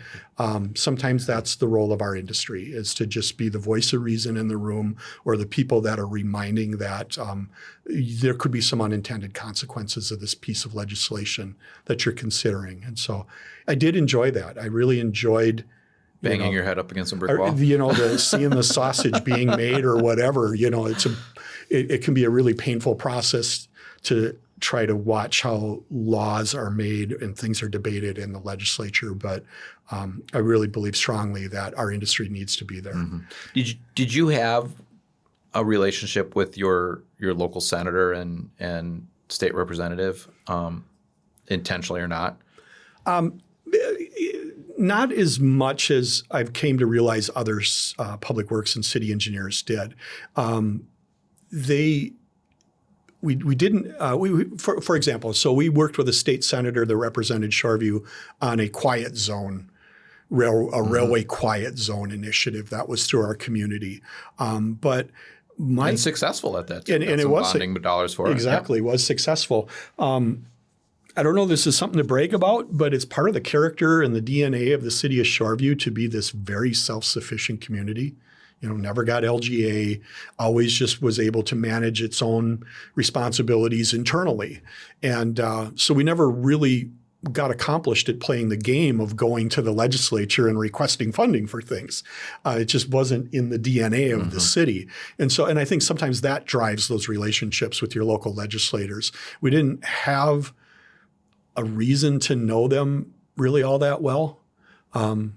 sometimes that's the role of our industry, is to just be the voice of reason in the room or the people that are reminding that there could be some unintended consequences of this piece of legislation that you're considering. And so I did enjoy that. I really enjoyed banging your head up against a brick wall. Seeing the sausage being made or whatever, it can be a really painful process to try to watch how laws are made and things are debated in the legislature. But I really believe strongly that our industry needs to be there. Mm-hmm. Did you have a relationship with your local senator and state representative, intentionally or not? Not as much as I've came to realize others, public works and city engineers did. We didn't, for example, so we worked with a state senator that represented Shoreview on a quiet zone, railway quiet zone initiative that was through our community. But and successful at that. And it was bonding dollars for exactly, it. Was successful. I don't know if this is something to brag about, but it's part of the character and the DNA of the city of Shoreview to be this very self-sufficient community. Never got LGA, always just was able to manage its own responsibilities internally. And so we never really got accomplished at playing the game of going to the legislature and requesting funding for things. It just wasn't in the DNA of the city. And I think sometimes that drives those relationships with your local legislators. We didn't have a reason to know them really all that well. We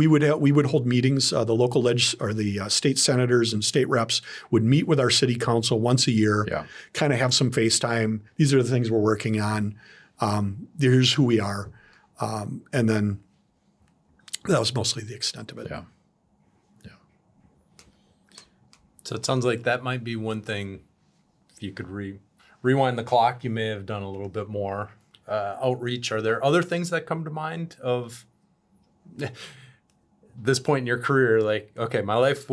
would hold meetings. The local the state senators and state reps would meet with our city council once a year, kind of have some FaceTime. These are the things we're working on. Here's who we are. And then that was mostly the extent of it. Yeah. So it sounds like that might be one thing. If you could rewind the clock, you may have done a little bit more outreach. Are there other things that come to mind of this point in your career, like, okay, my life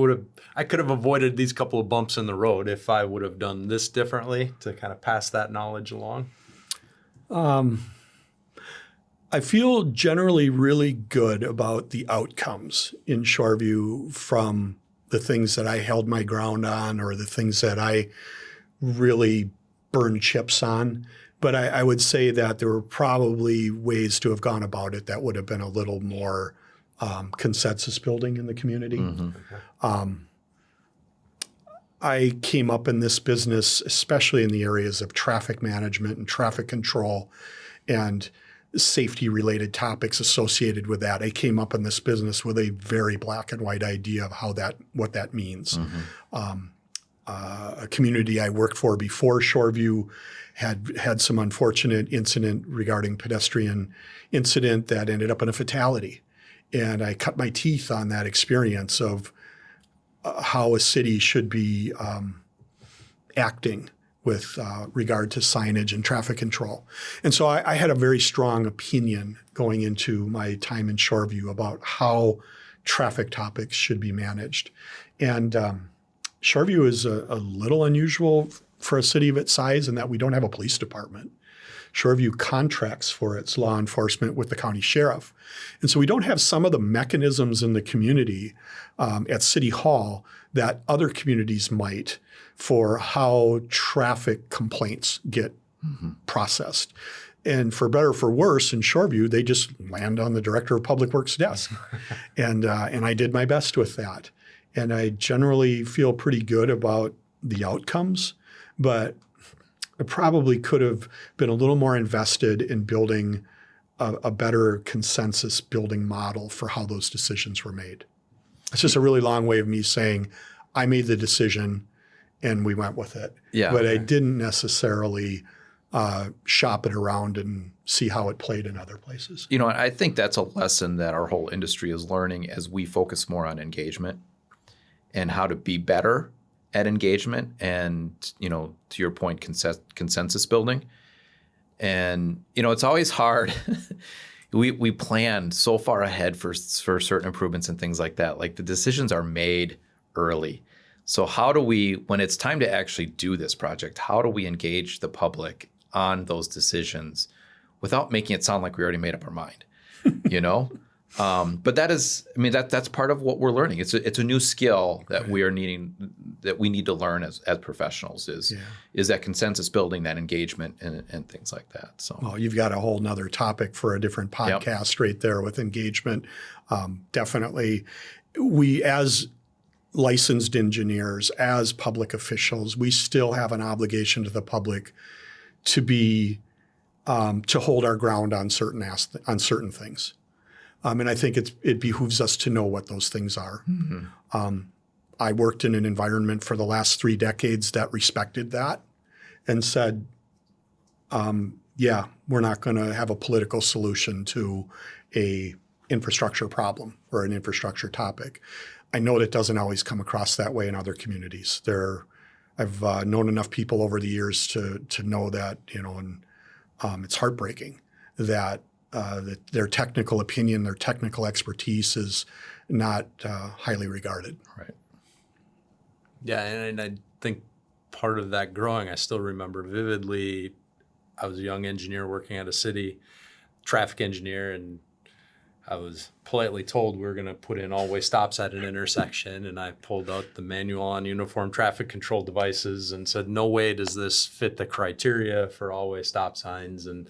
I could have avoided these couple of bumps in the road if I would have done this differently, to kind of pass that knowledge along? I feel generally really good about the outcomes in Shoreview from the things that I held my ground on or the things that I really burned chips on. But I would say that there were probably ways to have gone about it that would have been a little more consensus building in the community. Mm-hmm. I came up in this business, especially in the areas of traffic management and traffic control and safety-related topics associated with that. I came up in this business with a very black and white idea of what that means. Mm-hmm. A community I worked for before Shoreview had some unfortunate incident regarding pedestrian incident that ended up in a fatality. And I cut my teeth on that experience of how a city should be acting with regard to signage and traffic control. And so I had a very strong opinion going into my time in Shoreview about how traffic topics should be managed. And Shoreview is a little unusual for a city of its size in that we don't have a police department. Shoreview contracts for its law enforcement with the county sheriff. And so we don't have some of the mechanisms in the community at City Hall that other communities might for how traffic complaints get processed. And for better or for worse, in Shoreview, they just land on the Director of Public Works desk. And I did my best with that. And I generally feel pretty good about the outcomes, but I probably could have been a little more invested in building a better consensus building model for how those decisions were made. It's just a really long way of me saying, I made the decision and we went with it. Yeah. But I didn't necessarily shop it around and see how it played in other places. You know, I think that's a lesson that our whole industry is learning as we focus more on engagement and how to be better at engagement and, you know, to your point, consensus building. And, you know, it's always hard. We plan so far ahead for certain improvements and things like that. Like the decisions are made early. So how do we, when it's time to actually do this project, how do we engage the public on those decisions without making it sound like we already made up our mind, you know? But that is, I mean, that's part of what we're learning. It's a new skill that we are needing, that we need to learn as professionals is that consensus building, that engagement and things like that. So, well, you've got a whole nother topic for a different podcast right there with engagement. Definitely, we as licensed engineers, as public officials, we still have an obligation to the public to be to hold our ground on certain things. And I think it behooves us to know what those things are. Mm-hmm. I worked in an environment for the last 3 decades that respected that and said, we're not going to have a political solution to a infrastructure problem or an infrastructure topic. I know that doesn't always come across that way in other communities. I've known enough people over the years to know that, you know, and it's heartbreaking that their technical opinion, their technical expertise is not highly regarded. Right. Yeah, and I think part of that growing, I still remember vividly, I was a young engineer working at a city, traffic engineer, and I was politely told we were going to put in all-way stops at an intersection, and I pulled out the manual on uniform traffic control devices and said, no way does this fit the criteria for all-way stop signs, and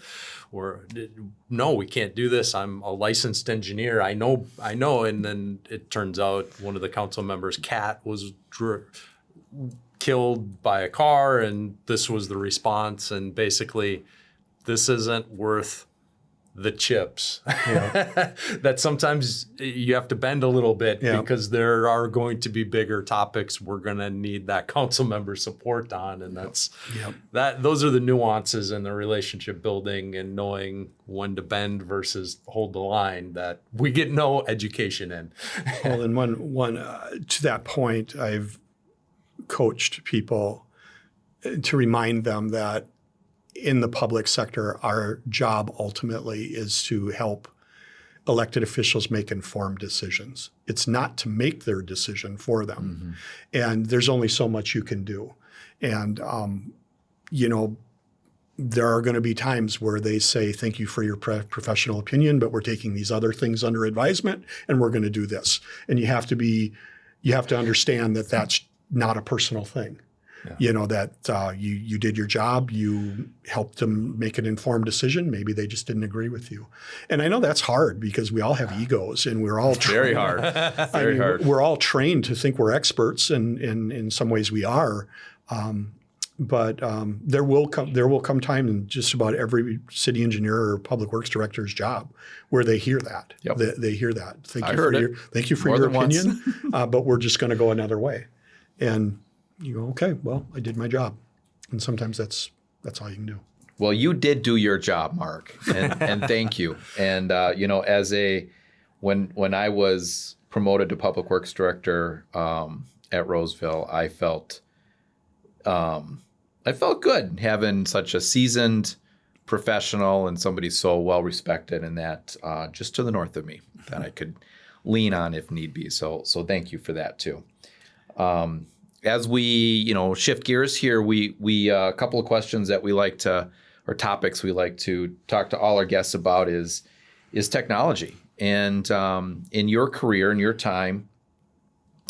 no, we can't do this. I'm a licensed engineer. I know. And then it turns out one of the council members' cat was killed by a car, and this was the response, and basically this isn't worth the chips. That sometimes you have to bend a little bit because there are going to be bigger topics we're going to need that council member support on, and those are the nuances in the relationship building and knowing when to bend versus hold the line that we get no education in. Well, and one to that point, I've coached people to remind them that in the public sector, our job ultimately is to help elected officials make informed decisions. It's not to make their decision for them. Mm-hmm. And there's only so much you can do. And, you know, there are going to be times where they say, thank you for your professional opinion, but we're taking these other things under advisement and we're going to do this. And you have to understand that that's not a personal thing. Yeah. You know, that you did your job, you helped them make an informed decision. Maybe they just didn't agree with you. And I know that's hard because we all have egos and we're all very hard. Very hard. We're all trained to think we're experts, and in some ways we are. But there will come time in just about every city engineer or public works director's job where they hear that. Yep. They hear that. Thank you for your opinion, but we're just going to go another way. And you go, okay, well, I did my job. And sometimes that's all you can do. Well, you did do your job, Mark, and thank you. And, you know, when I was promoted to public works director at Roseville, I felt good having such a seasoned professional and somebody so well respected and that just to the north of me that I could lean on if need be. So thank you for that too. As we, you know, shift gears here, we a couple of questions that we like to, or topics we like to talk to all our guests about is technology. And in your career, in your time,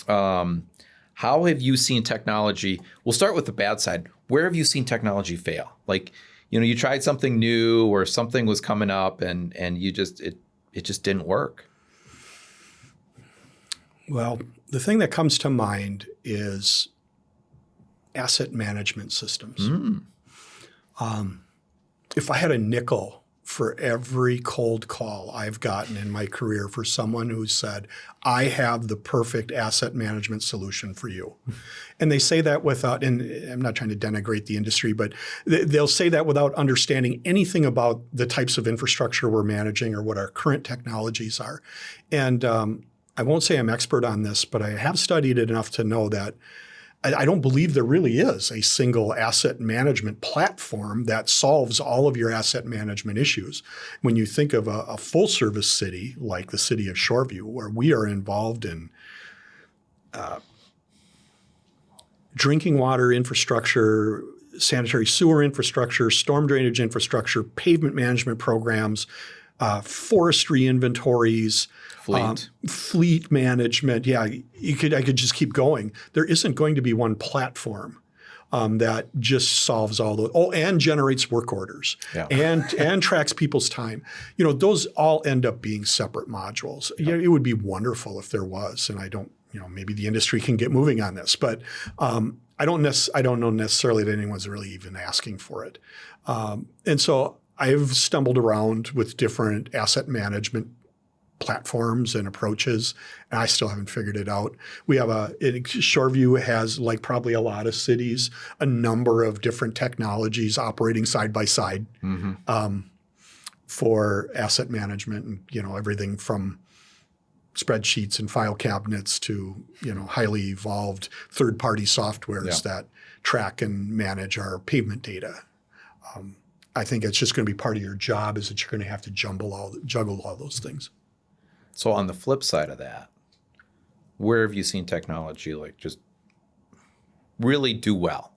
how have you seen technology? We'll start with the bad side. Where have you seen technology fail? Like, you tried something new or something was coming up and you just it just didn't work? Well, the thing that comes to mind is asset management systems. If I had a nickel for every cold call I've gotten in my career for someone who said, I have the perfect asset management solution for you. And they say that without, and I'm not trying to denigrate the industry, but they'll say that without understanding anything about the types of infrastructure we're managing or what our current technologies are. And I won't say I'm expert on this, but I have studied it enough to know that I don't believe there really is a single asset management platform that solves all of your asset management issues. When you think of a full service city like the City of Shoreview, where we are involved in drinking water infrastructure, sanitary sewer infrastructure, storm drainage infrastructure, pavement management programs, forestry inventories, fleet management. Yeah, I could just keep going. There isn't going to be one platform that just solves all those. Oh, and generates work orders and tracks people's time. Those all end up being separate modules. It would be wonderful if there was, and I don't. Maybe the industry can get moving on this, but I don't know necessarily that anyone's really even asking for it. And so I've stumbled around with different asset management platforms and approaches, and I still haven't figured it out. We have Shoreview has, like probably a lot of cities, a number of different technologies operating side by side for asset management, and everything from spreadsheets and file cabinets to highly evolved third-party softwares that track and manage our pavement data. I think it's just going to be part of your job is that you're going to have to juggle all those things. So on the flip side of that, where have you seen technology just really do well?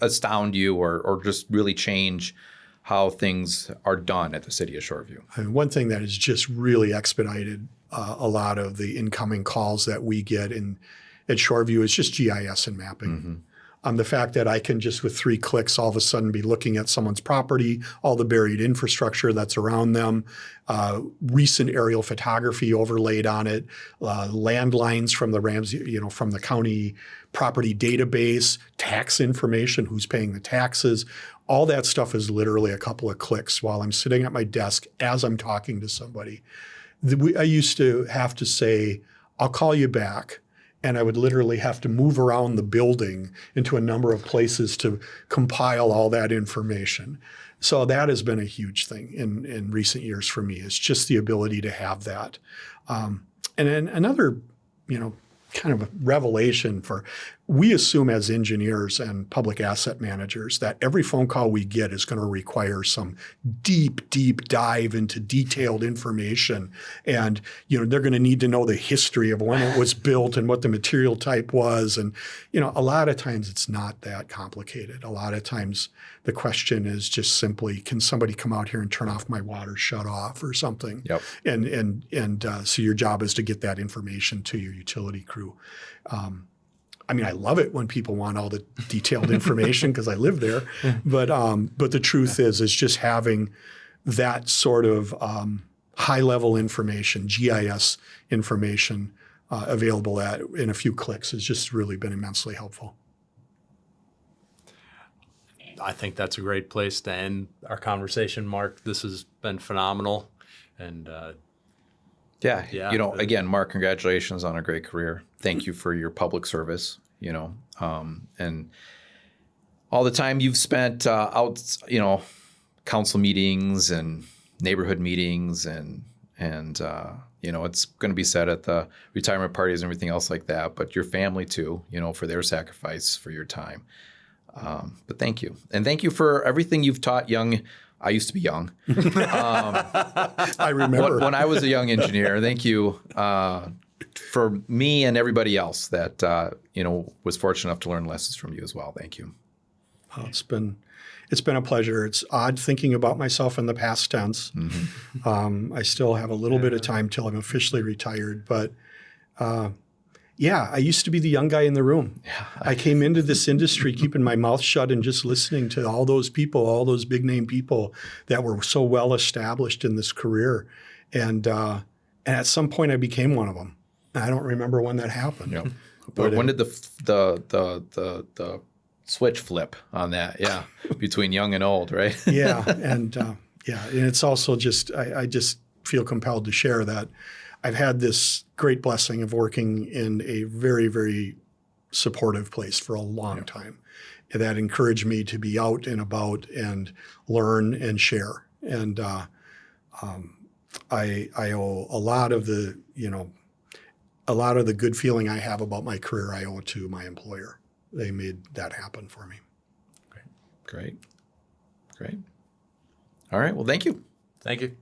Astound you or just really change how things are done at the City of Shoreview? One thing that has just really expedited a lot of the incoming calls that we get at Shoreview is just GIS and mapping. The fact that I can just with 3 clicks all of a sudden be looking at someone's property, all the buried infrastructure that's around them, recent aerial photography overlaid on it, landlines from the from the county property database, tax information, who's paying the taxes. All that stuff is literally a couple of clicks while I'm sitting at my desk as I'm talking to somebody. I used to have to say, I'll call you back. And I would literally have to move around the building into a number of places to compile all that information. So that has been a huge thing in recent years for me, is just the ability to have that. And then another, kind of a revelation we assume as engineers and public asset managers that every phone call we get is going to require some deep, deep dive into detailed information. And, they're going to need to know the history of when it was built and what the material type was. And, a lot of times it's not that complicated. A lot of times the question is just simply, can somebody come out here and turn off my water shut off or something? Yep. And so your job is to get that information to your utility crew. I love it when people want all the detailed information because I live there. But the truth is just having that sort of high-level information, GIS information available in a few clicks has just really been immensely helpful. I think that's a great place to end our conversation, Mark. This has been phenomenal. And again, Mark, congratulations on a great career. Thank you for your public service, and all the time you've spent out, council meetings and neighborhood meetings and it's going to be said at the retirement parties and everything else like that, but your family too, for their sacrifice for your time. But thank you. And thank you for everything you've taught young. I used to be young. I remember. When I was a young engineer, thank you for me and everybody else that, was fortunate enough to learn lessons from you as well. Thank you. Oh, it's been a pleasure. It's odd thinking about myself in the past tense. I still have a little bit of time till I'm officially retired, but Yeah, I used to be the young guy in the room. Yeah. I came into this industry keeping my mouth shut and just listening to all those people, all those big name people that were so well established in this career. And at some point I became one of them. I don't remember when that happened. Yeah. But when did the switch flip on that? Yeah, between young and old, right? Yeah, and it's also just I just feel compelled to share that I've had this great blessing of working in a very, very supportive place for a long time. And that encouraged me to be out and about and learn and share. And I owe a lot of the good feeling I have about my career, I owe to my employer. They made that happen for me. Great. All right. Well, thank you. Thank you.